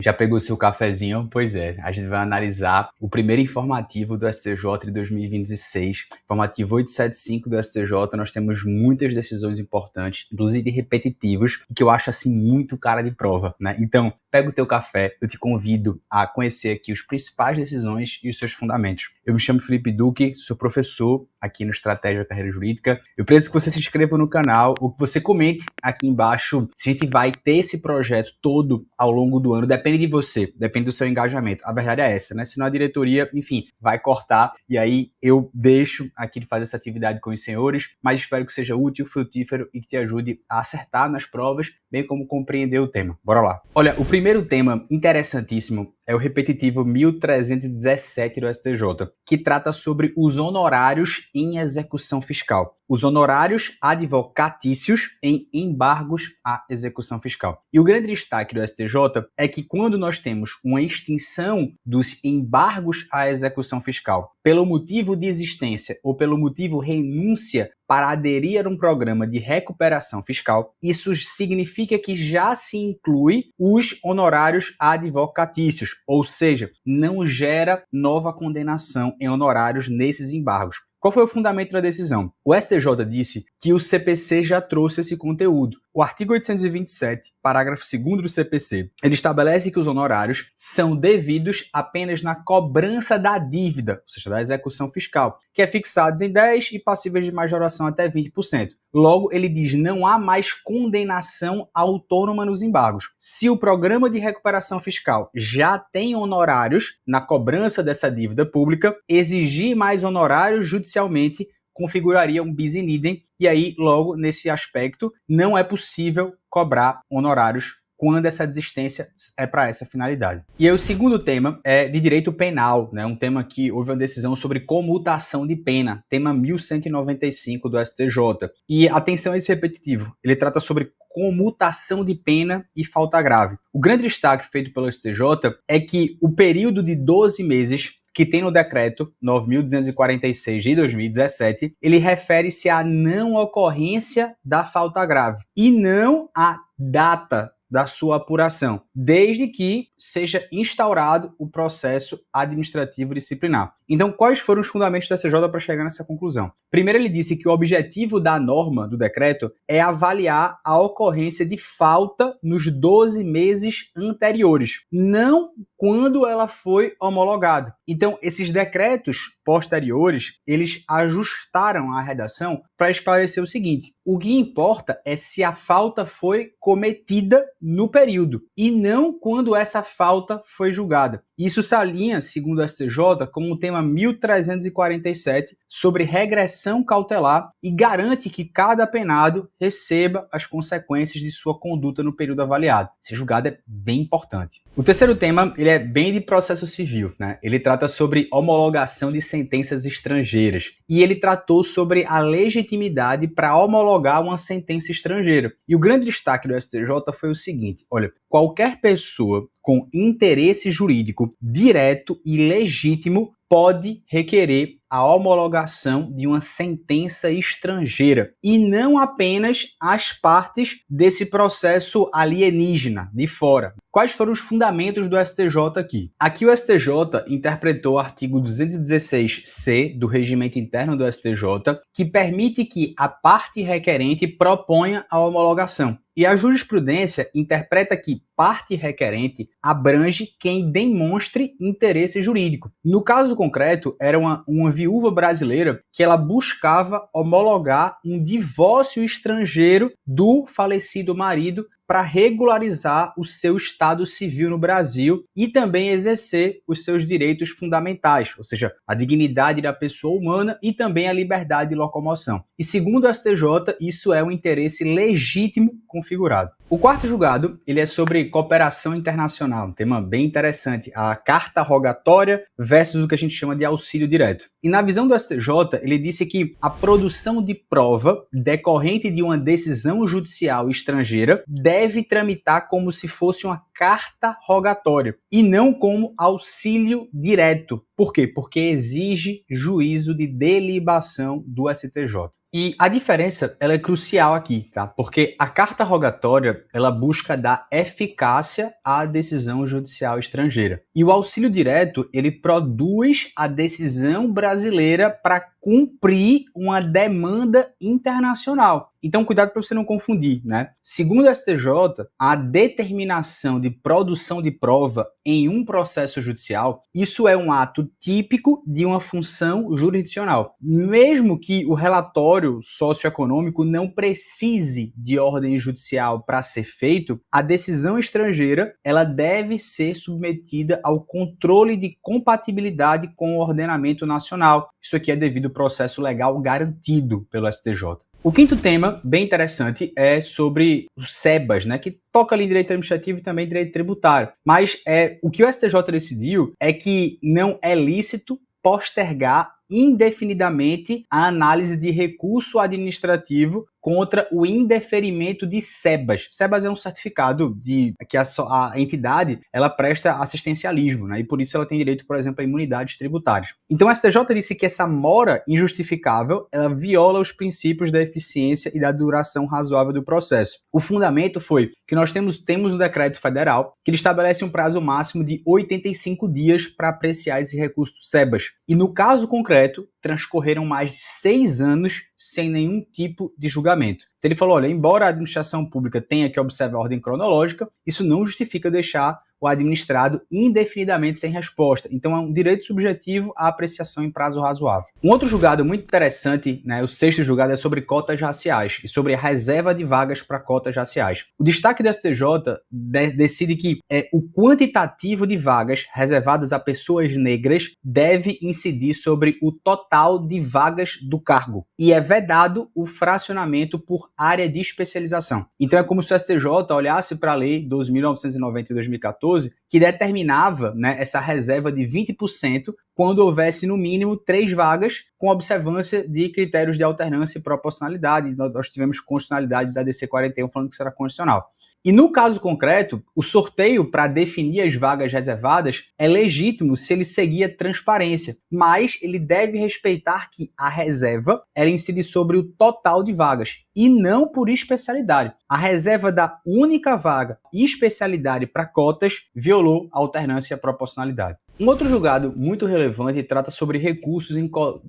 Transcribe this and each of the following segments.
Já pegou seu cafezinho? Pois é, a gente vai analisar o primeiro informativo do STJ de 2026, informativo 875 do STJ. Nós temos muitas decisões importantes, inclusive repetitivos, que eu acho assim muito cara de prova, né? Então, pega o teu café, eu te convido a conhecer aqui os principais decisões e os seus fundamentos. Eu me chamo Felipe Duque, sou professor aqui no Estratégia Carreira Jurídica. Eu preciso que você se inscreva no canal ou que você comente aqui embaixo se a gente vai ter esse projeto todo ao longo do ano. Depende de você, depende do seu engajamento. A verdade é essa, né? Senão a diretoria, enfim, vai cortar e aí eu deixo aqui de fazer essa atividade com os senhores, mas espero que seja útil, frutífero e que te ajude a acertar nas provas, bem como compreender o tema. Bora lá. Olha, o primeiro tema interessantíssimo é o repetitivo 1317 do STJ, que trata sobre os honorários em execução fiscal. Os honorários advocatícios em embargos à execução fiscal. E o grande destaque do STJ é que quando nós temos uma extinção dos embargos à execução fiscal pelo motivo de existência ou pelo motivo renúncia para aderir a um programa de recuperação fiscal, isso significa que já se inclui os honorários advocatícios, ou seja, não gera nova condenação em honorários nesses embargos. Qual foi o fundamento da decisão? O STJ disse que o CPC já trouxe esse conteúdo. O artigo 827, parágrafo 2º do CPC, ele estabelece que os honorários são devidos apenas na cobrança da dívida, ou seja, da execução fiscal, que é fixados em 10% e passíveis de majoração até 20%. Logo, ele diz não há mais condenação autônoma nos embargos. Se o programa de recuperação fiscal já tem honorários na cobrança dessa dívida pública, exigir mais honorários judicialmente configuraria um bis in idem, e aí, logo, nesse aspecto, não é possível cobrar honorários quando essa desistência é para essa finalidade. E aí, o segundo tema é de direito penal, né? Um tema que houve uma decisão sobre comutação de pena, tema 1195 do STJ. E atenção a esse repetitivo, ele trata sobre comutação de pena e falta grave. O grande destaque feito pelo STJ é que o período de 12 meses que tem no decreto 9.246 de 2017, ele refere-se à não ocorrência da falta grave e não à data da sua apuração, desde que seja instaurado o processo administrativo disciplinar. Então, quais foram os fundamentos do STJ para chegar nessa conclusão? Primeiro, ele disse que o objetivo da norma do decreto é avaliar a ocorrência de falta nos 12 meses anteriores, não quando ela foi homologada. Então, esses decretos posteriores, eles ajustaram a redação para esclarecer o seguinte: o que importa é se a falta foi cometida no período e não quando essa falta foi julgada. Isso se alinha, segundo o STJ, com o tema 1347 sobre regressão cautelar e garante que cada penado receba as consequências de sua conduta no período avaliado. Esse julgado é bem importante. O terceiro tema, ele é bem de processo civil, né? Ele trata sobre homologação de sentenças estrangeiras e ele tratou sobre a legitimidade para homologar uma sentença estrangeira. E o grande destaque do STJ foi o seguinte: olha, qualquer pessoa com interesse jurídico direto e legítimo pode requerer a homologação de uma sentença estrangeira e não apenas as partes desse processo alienígena de fora. Quais foram os fundamentos do STJ aqui? Aqui o STJ interpretou o artigo 216-C do Regimento Interno do STJ, que permite que a parte requerente proponha a homologação. E a jurisprudência interpreta que parte requerente abrange quem demonstre interesse jurídico. No caso concreto, era uma viúva brasileira que ela buscava homologar um divórcio estrangeiro do falecido marido para regularizar o seu estado civil no Brasil e também exercer os seus direitos fundamentais, ou seja, a dignidade da pessoa humana e também a liberdade de locomoção. E segundo o STJ, isso é um interesse legítimo configurado. O quarto julgado, ele é sobre cooperação internacional, um tema bem interessante, a carta rogatória versus o que a gente chama de auxílio direto. E na visão do STJ, ele disse que a produção de prova decorrente de uma decisão judicial estrangeira deve tramitar como se fosse uma carta rogatória e não como auxílio direto. Por quê? Porque exige juízo de delibação do STJ. E a diferença, ela é crucial aqui, tá? Porque a carta rogatória, ela busca dar eficácia à decisão judicial estrangeira. E o auxílio direto, ele produz a decisão brasileira para cumprir uma demanda internacional. Então, cuidado para você não confundir, né? Segundo o STJ, a determinação de produção de prova em um processo judicial, isso é um ato típico de uma função jurisdicional. Mesmo que o relatório socioeconômico não precise de ordem judicial para ser feito, a decisão estrangeira, ela deve ser submetida ao controle de compatibilidade com o ordenamento nacional. Isso aqui é devido ao processo legal garantido pelo STJ. O quinto tema, bem interessante, é sobre os SEBAs, né, que toca ali em direito administrativo e também direito tributário. Mas o que o STJ decidiu é que não é lícito postergar indefinidamente a análise de recurso administrativo contra o indeferimento de SEBAs. SEBAs é um certificado de que a entidade ela presta assistencialismo, né? E por isso ela tem direito, por exemplo, a imunidades tributárias. Então o STJ disse que essa mora injustificável ela viola os princípios da eficiência e da duração razoável do processo. O fundamento foi que nós temos um decreto federal que ele estabelece um prazo máximo de 85 dias para apreciar esse recurso SEBAs. E no caso concreto, transcorreram mais de 6 anos sem nenhum tipo de julgamento. Então ele falou, olha, embora a administração pública tenha que observar a ordem cronológica, isso não justifica deixar o administrado indefinidamente sem resposta. Então é um direito subjetivo à apreciação em prazo razoável. Um outro julgado muito interessante, né, o sexto julgado, é sobre cotas raciais e sobre a reserva de vagas para cotas raciais. O destaque do STJ decide que o quantitativo de vagas reservadas a pessoas negras deve incidir sobre o total de vagas do cargo. E é vedado o fracionamento por área de especialização. Então é como se o STJ olhasse para a Lei 12.990 de 2014, que determinava, né, essa reserva de 20% quando houvesse no mínimo 3 vagas com observância de critérios de alternância e proporcionalidade. Nós tivemos constitucionalidade da DC 41 falando que isso era constitucional. E no caso concreto, o sorteio para definir as vagas reservadas é legítimo se ele seguir a transparência, mas ele deve respeitar que a reserva ela incide sobre o total de vagas e não por especialidade. A reserva da única vaga e especialidade para cotas violou a alternância e a proporcionalidade. Um outro julgado muito relevante trata sobre recursos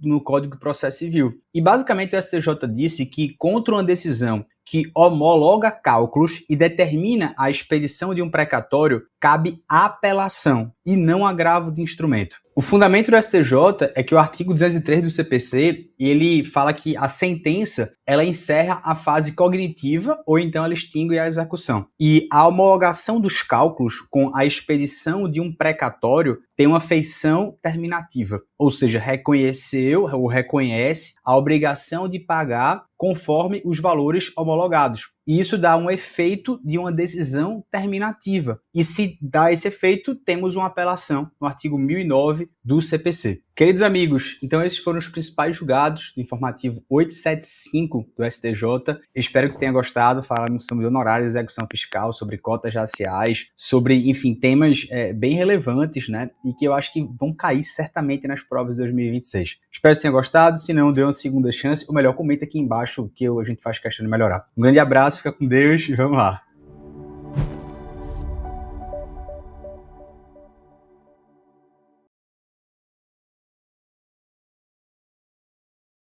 no Código de Processo Civil. E basicamente o STJ disse que contra uma decisão que homologa cálculos e determina a expedição de um precatório, cabe apelação e não agravo de instrumento. O fundamento do STJ é que o artigo 203 do CPC, ele fala que a sentença, ela encerra a fase cognitiva ou então ela extingue a execução. E a homologação dos cálculos com a expedição de um precatório tem uma feição terminativa, ou seja, reconheceu ou reconhece a obrigação de pagar conforme os valores homologados. E isso dá um efeito de uma decisão terminativa. E se dá esse efeito, temos uma apelação no artigo 1009 do CPC. Queridos amigos, então esses foram os principais julgados do informativo 875 do STJ. Espero que você tenha gostado. Falamos sobre honorários de execução fiscal, sobre cotas raciais, sobre, enfim, temas bem relevantes, né? E que eu acho que vão cair certamente nas provas de 2026. Espero que você tenha gostado. Se não, dê uma segunda chance. Ou melhor, comenta aqui embaixo o que a gente faz questão de melhorar. Um grande abraço, fica com Deus e vamos lá.